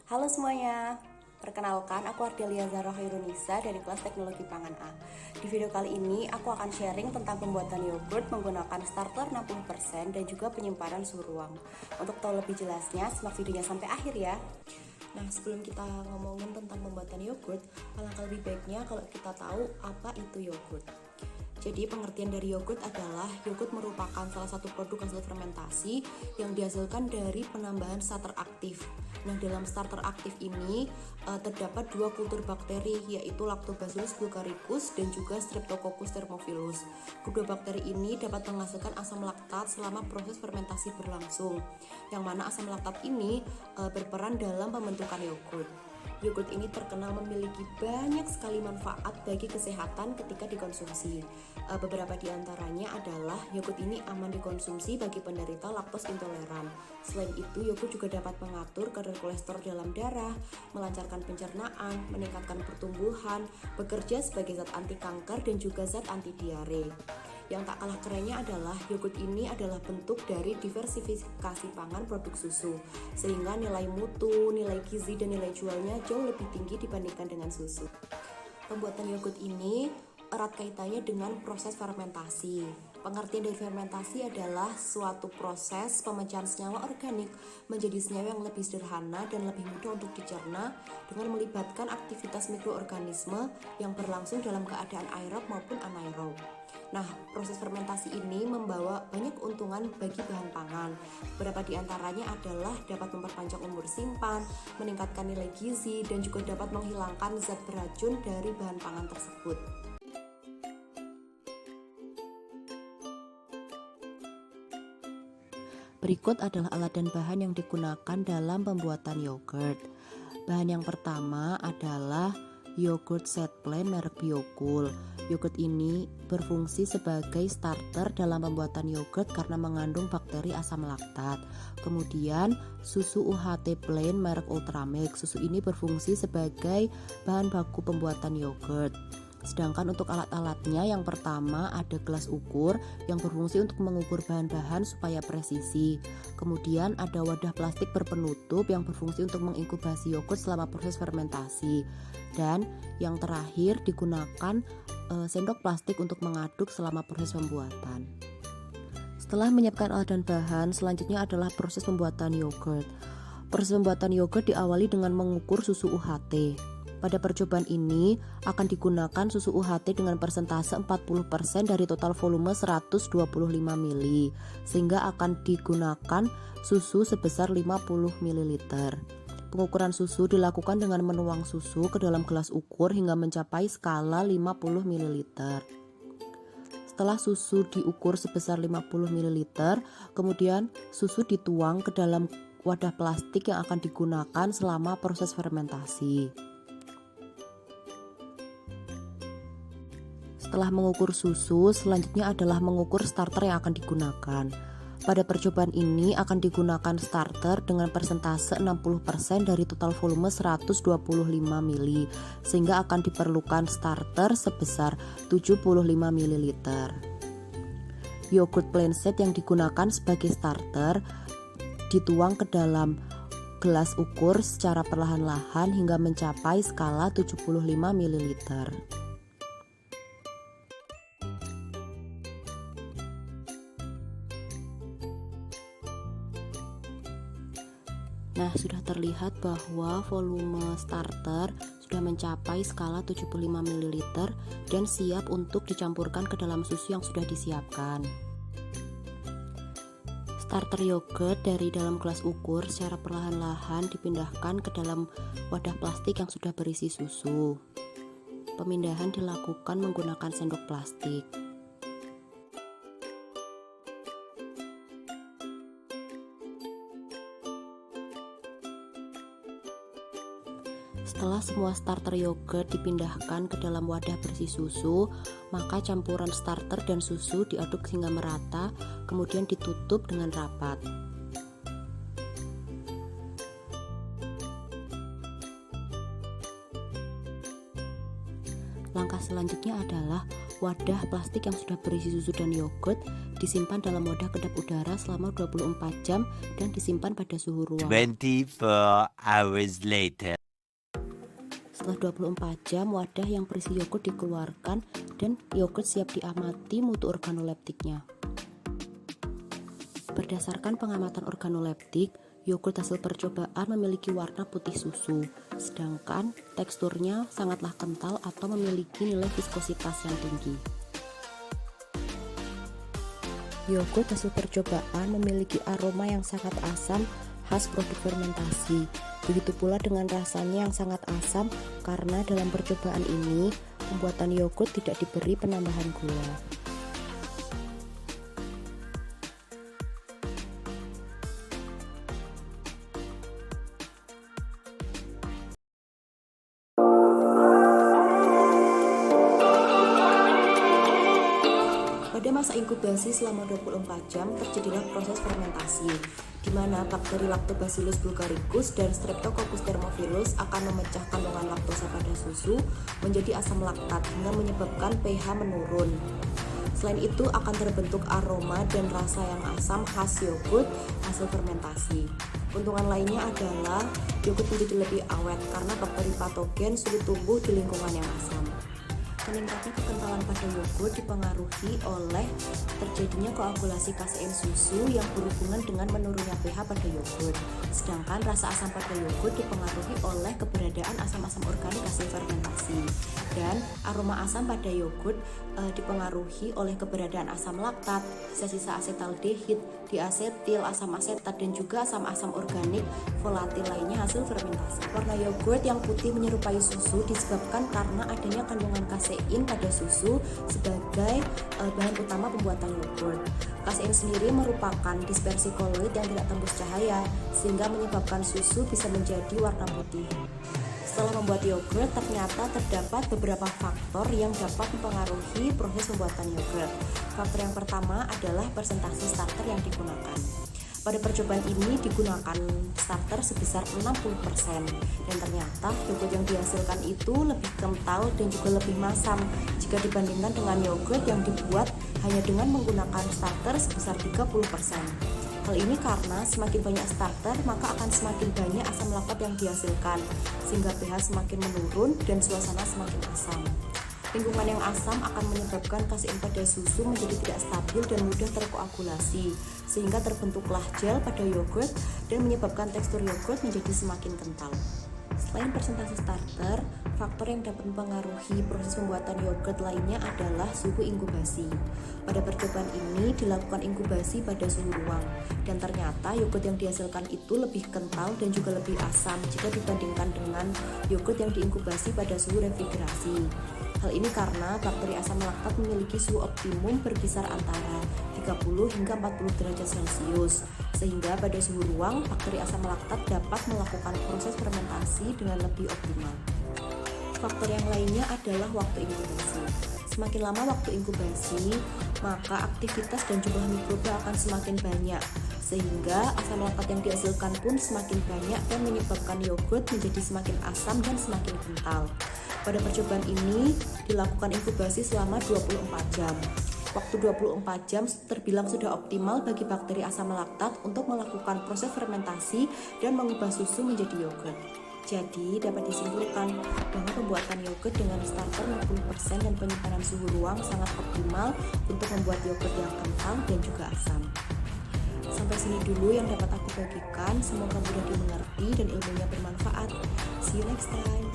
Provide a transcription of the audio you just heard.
Halo semuanya, perkenalkan aku Ardelia Zahra Khairunisa dari kelas Teknologi Pangan A. Di video kali ini aku akan sharing tentang pembuatan yogurt menggunakan starter 60% dan juga penyimpanan suhu ruang. Untuk tahu lebih jelasnya, simak videonya sampai akhir ya. Nah, sebelum kita ngomongin tentang pembuatan yogurt, alangkah lebih baiknya kalau kita tahu apa itu yogurt. Jadi pengertian dari yogurt adalah yogurt merupakan salah satu produk hasil fermentasi yang dihasilkan dari penambahan starter aktif. Nah, dalam starter aktif ini terdapat dua kultur bakteri, yaitu Lactobacillus bulgaricus dan juga Streptococcus thermophilus. Kedua bakteri ini dapat menghasilkan asam laktat selama proses fermentasi berlangsung, yang mana asam laktat ini berperan dalam pembentukan yogurt. Yogurt ini terkenal memiliki banyak sekali manfaat bagi kesehatan ketika dikonsumsi. Beberapa di antaranya adalah yogurt ini aman dikonsumsi bagi penderita laktos intoleran. Selain itu, yogurt juga dapat mengatur kadar kolesterol dalam darah, melancarkan pencernaan, meningkatkan pertumbuhan, bekerja sebagai zat anti kanker dan juga zat anti diare. Yang tak kalah kerennya adalah yogurt ini adalah bentuk dari diversifikasi pangan produk susu, sehingga nilai mutu, nilai gizi, dan nilai jualnya jauh lebih tinggi dibandingkan dengan susu. Pembuatan yogurt ini erat kaitannya dengan proses fermentasi. Pengertian dari fermentasi adalah suatu proses pemecahan senyawa organik menjadi senyawa yang lebih sederhana dan lebih mudah untuk dicerna dengan melibatkan aktivitas mikroorganisme yang berlangsung dalam keadaan aerob maupun anaerob. Nah, proses fermentasi ini membawa banyak keuntungan bagi bahan pangan. Beberapa di antaranya adalah dapat memperpanjang umur simpan, meningkatkan nilai gizi, dan juga dapat menghilangkan zat beracun dari bahan pangan tersebut. Berikut adalah alat dan bahan yang digunakan dalam pembuatan yogurt. Bahan yang pertama adalah yogurt set plan merek Biocool. Yogurt ini berfungsi sebagai starter dalam pembuatan yogurt karena mengandung bakteri asam laktat. Kemudian susu UHT plain merek Ultramilk. Susu ini berfungsi sebagai bahan baku pembuatan yogurt. Sedangkan untuk alat-alatnya, yang pertama ada gelas ukur yang berfungsi untuk mengukur bahan-bahan supaya presisi. Kemudian ada wadah plastik berpenutup yang berfungsi untuk menginkubasi yogurt selama proses fermentasi. Dan yang terakhir digunakan sendok plastik untuk mengaduk selama proses pembuatan. Setelah menyiapkan alat dan bahan, selanjutnya adalah proses pembuatan yogurt. Proses pembuatan yogurt diawali dengan mengukur susu UHT. Pada percobaan ini akan digunakan susu UHT dengan persentase 40% dari total volume 125 ml, sehingga akan digunakan susu sebesar 50 ml. Pengukuran susu dilakukan dengan menuang susu ke dalam gelas ukur hingga mencapai skala 50 ml. Setelah susu diukur sebesar 50 ml, kemudian susu dituang ke dalam wadah plastik yang akan digunakan selama proses fermentasi. Setelah mengukur susu, selanjutnya adalah mengukur starter yang akan digunakan. Pada percobaan ini akan digunakan starter dengan persentase 60% dari total volume 125 ml, sehingga akan diperlukan starter sebesar 75 ml. Yogurt plain set yang digunakan sebagai starter dituang ke dalam gelas ukur secara perlahan-lahan hingga mencapai skala 75 ml. Nah, sudah terlihat bahwa volume starter sudah mencapai skala 75 ml dan siap untuk dicampurkan ke dalam susu yang sudah disiapkan. Starter yogurt dari dalam gelas ukur secara perlahan-lahan dipindahkan ke dalam wadah plastik yang sudah berisi susu. Pemindahan dilakukan menggunakan sendok plastik. Setelah semua starter yogurt dipindahkan ke dalam wadah berisi susu, maka campuran starter dan susu diaduk hingga merata, kemudian ditutup dengan rapat. Langkah selanjutnya adalah wadah plastik yang sudah berisi susu dan yogurt disimpan dalam wadah kedap udara selama 24 jam dan disimpan pada suhu ruang. 24 hours later. Setelah 24 jam, wadah yang berisi yogurt dikeluarkan dan yogurt siap diamati mutu organoleptiknya. Berdasarkan pengamatan organoleptik, yogurt hasil percobaan memiliki warna putih susu, sedangkan teksturnya sangatlah kental atau memiliki nilai viskositas yang tinggi. Yogurt hasil percobaan memiliki aroma yang sangat asam khas produk fermentasi. Begitu pula dengan rasanya yang sangat asam karena dalam percobaan ini pembuatan yogurt tidak diberi penambahan gula. Pada masa inkubasi selama 24 jam terjadilah proses fermentasi, di mana bakteri Lactobacillus bulgaricus dan Streptococcus thermophilus akan memecah kandungan laktosa pada susu menjadi asam laktat hingga menyebabkan pH menurun. Selain itu akan terbentuk aroma dan rasa yang asam khas yogurt hasil fermentasi. Keuntungan lainnya adalah yogurt menjadi lebih awet karena bakteri patogen sulit tumbuh di lingkungan yang asam. Meningkatnya kekentalan pada yogurt dipengaruhi oleh terjadinya koagulasi kasein susu yang berhubungan dengan menurunnya pH pada yogurt. Sedangkan rasa asam pada yogurt dipengaruhi oleh keberadaan asam-asam organik hasil fermentasi. Dan aroma asam pada yogurt dipengaruhi oleh keberadaan asam laktat, sisa-sisa asetaldehid, diasetil, asam asetat, dan juga asam-asam organik volatil lainnya hasil fermentasi. Warna yogurt yang putih menyerupai susu disebabkan karena adanya kandungan kasein pada susu sebagai bahan utama pembuatan yogurt. Kasein sendiri merupakan dispersi koloid yang tidak tembus cahaya sehingga menyebabkan susu bisa menjadi warna putih. Setelah membuat yogurt, ternyata terdapat beberapa faktor yang dapat mempengaruhi proses pembuatan yogurt. Faktor yang pertama adalah persentase starter yang digunakan. Pada percobaan ini digunakan starter sebesar 60% dan ternyata yogurt yang dihasilkan itu lebih kental dan juga lebih masam jika dibandingkan dengan yogurt yang dibuat hanya dengan menggunakan starter sebesar 30%. Hal ini karena semakin banyak starter maka akan semakin banyak asam laktat yang dihasilkan sehingga pH semakin menurun dan suasana semakin asam. Lingkungan yang asam akan menyebabkan kasein pada susu menjadi tidak stabil dan mudah terkoagulasi sehingga terbentuklah gel pada yogurt dan menyebabkan tekstur yogurt menjadi semakin kental. Selain persentase starter, faktor yang dapat mempengaruhi proses pembuatan yogurt lainnya adalah suhu inkubasi. Pada percobaan ini dilakukan inkubasi pada suhu ruang dan ternyata yogurt yang dihasilkan itu lebih kental dan juga lebih asam jika dibandingkan dengan yogurt yang diinkubasi pada suhu refrigerasi. Hal ini karena bakteri asam laktat memiliki suhu optimum berkisar antara 30 hingga 40 derajat Celcius, sehingga pada suhu ruang bakteri asam laktat dapat melakukan proses fermentasi dengan lebih optimal. Faktor yang lainnya adalah waktu inkubasi. Semakin lama waktu inkubasi, maka aktivitas dan jumlah mikroba akan semakin banyak, sehingga asam laktat yang dihasilkan pun semakin banyak dan menyebabkan yogurt menjadi semakin asam dan semakin kental. Pada percobaan ini dilakukan inkubasi selama 24 jam. Waktu 24 jam terbilang sudah optimal bagi bakteri asam laktat untuk melakukan proses fermentasi dan mengubah susu menjadi yogurt. Jadi dapat disimpulkan bahwa pembuatan yogurt dengan starter 60% dan penyimpanan suhu ruang sangat optimal untuk membuat yogurt yang kental dan juga asam. Sampai sini dulu yang dapat aku bagikan, semoga mudah dimengerti dan ilmunya bermanfaat. See you next time.